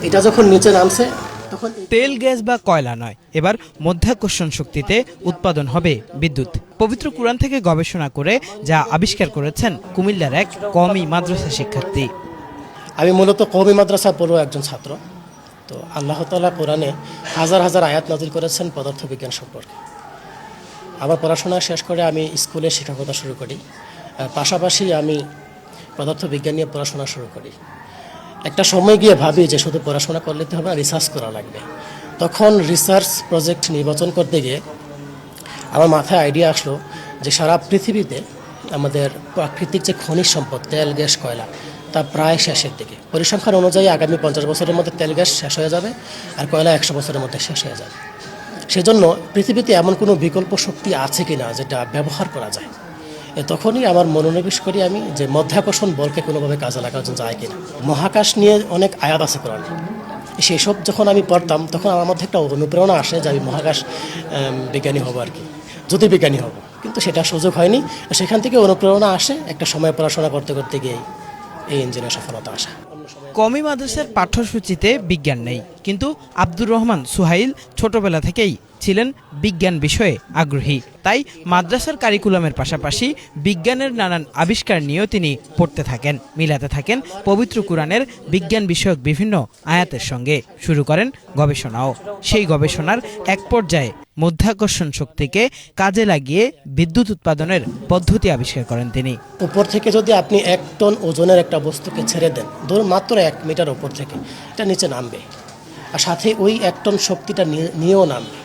এটা যখন নিচে নামছে তখন তেল গ্যাস বা কয়লা নয়, এবার মধ্যাকর্ষণ শক্তিতে উৎপাদন হবে বিদ্যুৎ। পবিত্র কুরআন থেকে গবেষণা করে যা আবিষ্কার করেছেন কুমিল্লার এক কওমি মাদ্রাসা শিক্ষার্থী। আমি মূলত কওমি মাদ্রাসা পড়ুয়া একজন ছাত্র। তো আল্লাহ তাআলা কোরআনে হাজার হাজার আয়াত নাযিল করেছেন পদার্থবিজ্ঞান সম্পর্কে। আমার পড়াশোনা শেষ করে আমি স্কুলে শিক্ষকতা শুরু করি, আর পাশাপাশি আমি পদার্থবিজ্ঞান নিয়ে পড়াশোনা শুরু করি। একটা সময় গিয়ে ভাবি যে শুধু পড়াশোনা করলে তো হবে না, রিসার্চ করা লাগবে। তখন রিসার্চ প্রজেক্ট নির্বাচন করতে গিয়ে আমার মাথায় আইডিয়া আসলো যে সারা পৃথিবীতে আমাদের প্রাকৃতিক যে খনিজ সম্পদ তেল গ্যাস কয়লা তা প্রায় শেষের দিকে। পরিসংখ্যান অনুযায়ী আগামী 50 বছরের মধ্যে তেল গ্যাস শেষ হয়ে যাবে আর কয়লা 100 বছরের মধ্যে শেষ হয়ে যাবে। সেজন্য পৃথিবীতে এমন কোনো বিকল্প শক্তি আছে কিনা যেটা ব্যবহার করা যায়। তখনই আমার মনোনিবেশ করি আমি যে মধ্যাকর্ষণ বলকে কোনোভাবে কাজে লাগানো যায় কিনা। মহাকাশ নিয়ে অনেক আয়াত আছে কোরআনে, সেই সব যখন আমি পড়তাম তখন আমার মধ্যে একটা অনুপ্রেরণা আসে যে আমি মহাকাশ বিজ্ঞানী হব আর কি, জ্যোতির্বিজ্ঞানী হব। কিন্তু সেটা সুযোগ হয়নি। সেখান থেকে অনুপ্রেরণা আসে একটা সময় পড়াশোনা করতে করতে গিয়ে এই ইঞ্জিনের সফলতা আসা। কওমি মাদ্রাসার পাঠ্যসূচিতে বিজ্ঞান নেই, কিন্তু আব্দুর রহমান সুহাইল ছোটবেলা থেকেই ছিলেন বিজ্ঞান বিষয়ে আগ্রহী। তাই মাদ্রাসার কারিকুলামের পাশাপাশি বিজ্ঞানের নানান আবিষ্কার নিয়েও তিনি পড়তে থাকেন, মিলাতে থাকেন পবিত্র কুরআনের বিজ্ঞান বিষয়ক বিভিন্ন আয়াতের সঙ্গে। শুরু করেন গবেষণাও। সেই গবেষণার এক পর্যায়ে মধ্যাকর্ষণ শক্তিকে কাজে লাগিয়ে বিদ্যুৎ উৎপাদনের পদ্ধতি আবিষ্কার করেন তিনি। উপর থেকে যদি আপনি 1 টন ওজনের একটা বস্তুকে ছেড়ে দেন, ধরুন মাত্র 1 মিটার উপর থেকে, এটা নিচে নামবে আর সাথে ওই 1 টন শক্তিটা নিয়েও নামবে।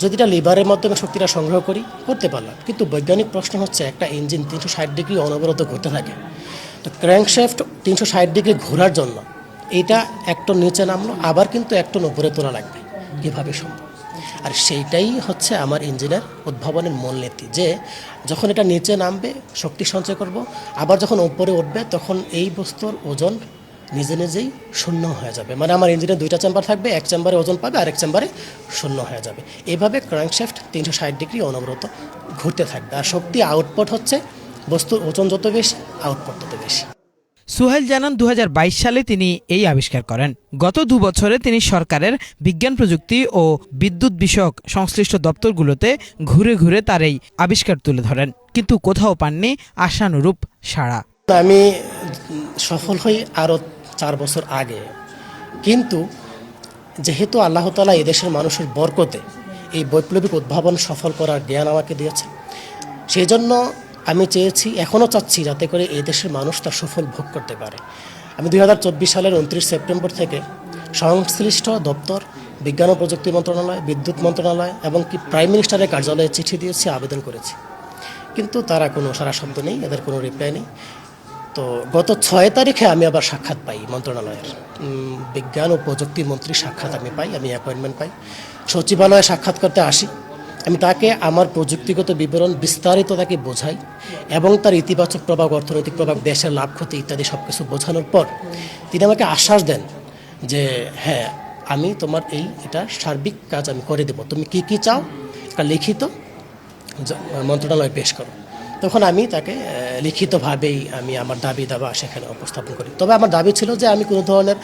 যদি এটা লিভারের মাধ্যমে শক্তিটা সংগ্রহ করতে পারলাম। কিন্তু বৈজ্ঞানিক প্রশ্ন হচ্ছে একটা ইঞ্জিন 360 ডিগ্রি অনবরত ঘুরতে থাকে। তো ক্র্যাঙ্কশ্যাফট 360 ডিগ্রি ঘোরার জন্য এইটা 1 টন নিচে নামলো, আবার কিন্তু 1 টন উপরে তোলা লাগবে। কীভাবে সম্ভব? আর সেইটাই হচ্ছে আমার ইঞ্জিনের উদ্ভাবনের মূলনীতি, যে যখন এটা নিচে নামবে শক্তি সঞ্চয় করব, আবার যখন উপরে উঠবে তখন এই বস্তুর ওজন নিজে নিজেই শূন্য হয়ে যাবে। মানে আমার ইঞ্জিনে 2টা চেম্বার থাকবে, এক চেম্বারে ওজন পাবে আর এক চেম্বারে শূন্য হয়ে যাবে। এইভাবে ক্র্যাঙ্কশ্যাফট 360 ডিগ্রি অনবরত ঘুরতে থাকবে। আর শক্তি আউটপুট হচ্ছে বস্তুর ওজন যত বেশি আউটপুট তত বেশি। সুহাইল জানান 2022 সালে তিনি এই আবিষ্কার করেন। গত 2 বছরে তিনি সরকারের বিজ্ঞান প্রযুক্তি ও বিদ্যুৎ বিষয়ক সংশ্লিষ্ট দপ্তরগুলোতে ঘুরে ঘুরে তার এই আবিষ্কার তুলে ধরেন, কিন্তু কোথাও পাননি আশানুরূপ সাড়া। আমি সফল হই আরও 4 বছর আগে, কিন্তু যেহেতু আল্লাহ তাআলা এই দেশের মানুষের বরকতে এই বৈপ্লবিক উদ্ভাবন সফল করার জ্ঞান আমাকে দিয়েছে, সেই জন্য আমি চেয়েছি, এখনও চাচ্ছি, যাতে করে এই দেশের মানুষ তার সুফল ভোগ করতে পারে। আমি 2024 সালের 29 সেপ্টেম্বর থেকে সংশ্লিষ্ট দপ্তর, বিজ্ঞান ও প্রযুক্তি মন্ত্রণালয়, বিদ্যুৎ মন্ত্রণালয় এবং কি প্রাইম মিনিস্টারের কার্যালয়ে চিঠি দিয়েছি, আবেদন করেছি, কিন্তু তারা কোনো সারা শব্দ নেই, এদের কোনো রিপ্লাই নেই। তো গত 6 তারিখে আমি আবার সাক্ষাৎ পাই মন্ত্রণালয়ের, বিজ্ঞান ও প্রযুক্তি মন্ত্রীর সাক্ষাৎ আমি পাই, আমি অ্যাপয়েন্টমেন্ট পাই। সচিবালয়ে সাক্ষাৎ করতে আসি, আমি তাকে আমার প্রযুক্তিগত বিবরণ বিস্তারিত তাকে বোঝাই এবং তার ইতিবাচক প্রভাব, অর্থনৈতিক প্রভাব, দেশের লাভ ক্ষতি ইত্যাদি সব কিছু বোঝানোর পর তিনি আমাকে আশ্বাস দেন যে হ্যাঁ, আমি তোমার এটা সার্বিক কাজ আমি করে দেবো, তুমি কি কি চাও একটা লিখিত মন্ত্রণালয়ে পেশ করো। তখন আমি তাকে লিখিতভাবেই আমি আমার দাবি দাবা সেখানে উপস্থাপন করি। তবে আমার দাবি ছিল যে আমি কোনো ধরনের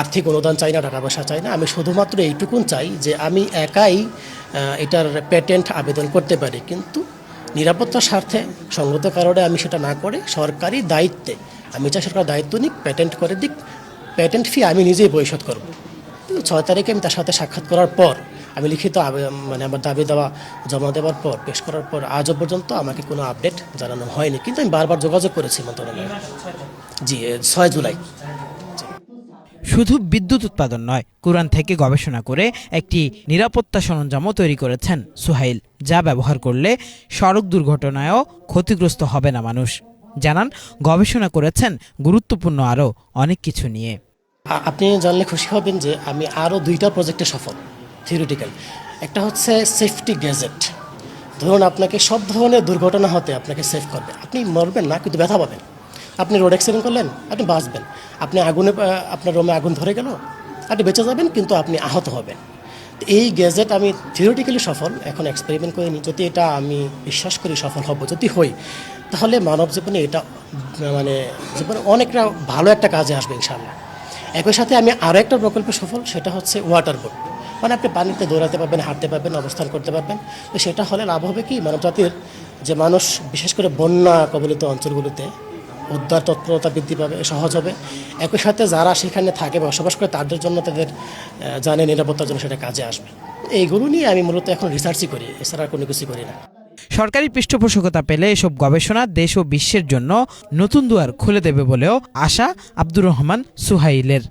আর্থিক অনুদান চাই না, টাকা পয়সা চাই না। আমি শুধুমাত্র এইটুকুন চাই যে আমি একাই এটার পেটেন্ট আবেদন করতে পারি, কিন্তু নিরাপত্তার স্বার্থে সঙ্গত কারণে আমি সেটা না করে সরকারি দায়িত্বে আমি চাই সরকার দায়িত্ব নিক, পেটেন্ট করে দিক, পেটেন্ট ফি আমি নিজেই পরিশোধ করব। 6 তারিখে আমি তার সাথে সাক্ষাৎ করার পর আমি লিখিত মানে আমার দাবি দেওয়া জমা দেওয়ার পর, পেশ করার পর আজও পর্যন্ত আমাকে কোনো আপডেট জানানো হয়নি, কিন্তু আমি বারবার যোগাযোগ করেছি মন্ত্রণালয়ে। জি, 6 জুলাই। শুধু বিদ্যুৎ উৎপাদন নয়, কুরআন থেকে গবেষণা করে একটি নিরাপত্তা সরঞ্জামও তৈরি করেছেন সুহাইল, যা ব্যবহার করলে সড়ক দুর্ঘটনায়ও ক্ষতিগ্রস্ত হবে না মানুষ। জানান গবেষণা করেছেন গুরুত্বপূর্ণ আরও অনেক কিছু নিয়ে। আপনি জানলে খুশি হবেন যে আমি আরও 2টা প্রজেক্টে সফল, থিওরিটিক্যাল। একটা হচ্ছে সেফটি গ্যাজেট। ধরুন আপনাকে সব ধরনের দুর্ঘটনা হতে আপনাকে সেভ করবে, আপনি মরবেন না কিন্তু ব্যথা পাবেন। আপনি রোড অ্যাক্সিডেন্ট করলেন, আপনি বাঁচবেন। আপনি আপনার রুমে আগুন ধরে গেল, আপনি বেঁচে যাবেন কিন্তু আপনি আহত হবেন। এই গ্যাজেট আমি থিওরিটিক্যালি সফল, এখন এক্সপেরিমেন্ট করিনি। যদি এটা আমি বিশ্বাস করি সফল হব, যদি হই, তাহলে মানব জীবনে এটা মানে জীবনে অনেকটা ভালো একটা কাজে আসবে ইনশাআল্লাহ। একই সাথে আমি আরও একটা প্রকল্পে সফল, সেটা হচ্ছে ওয়াটার বোট। মানে আপনি পানিতে দৌড়াতে পারবেন, হাঁটতে পারবেন, অবস্থান করতে পারবেন। তো সেটা হলে লাভ হবে কি, মানব জাতির যে মানুষ বিশেষ করে বন্যা কবলিত অঞ্চলগুলোতে উদ্ধার তৎপরতা বৃদ্ধি পাবে, সহজ হবে। একই সাথে যারা সেখানে থাকে, বসবাস করে, তাদের জন্য, তাদের জানে নিরাপত্তার জন্য সেটা কাজে আসবে। এইগুলো নিয়ে আমি মূলত এখন রিসার্চই করি, এছাড়া আর কোনো কিছু করি না। সরকারি পৃষ্ঠপোষকতা পেলে এসব গবেষণা দেশ ও বিশ্বের জন্য নতুন দুয়ার খুলে দেবে বলেও আশা আব্দুর রহমান সুহাইলের।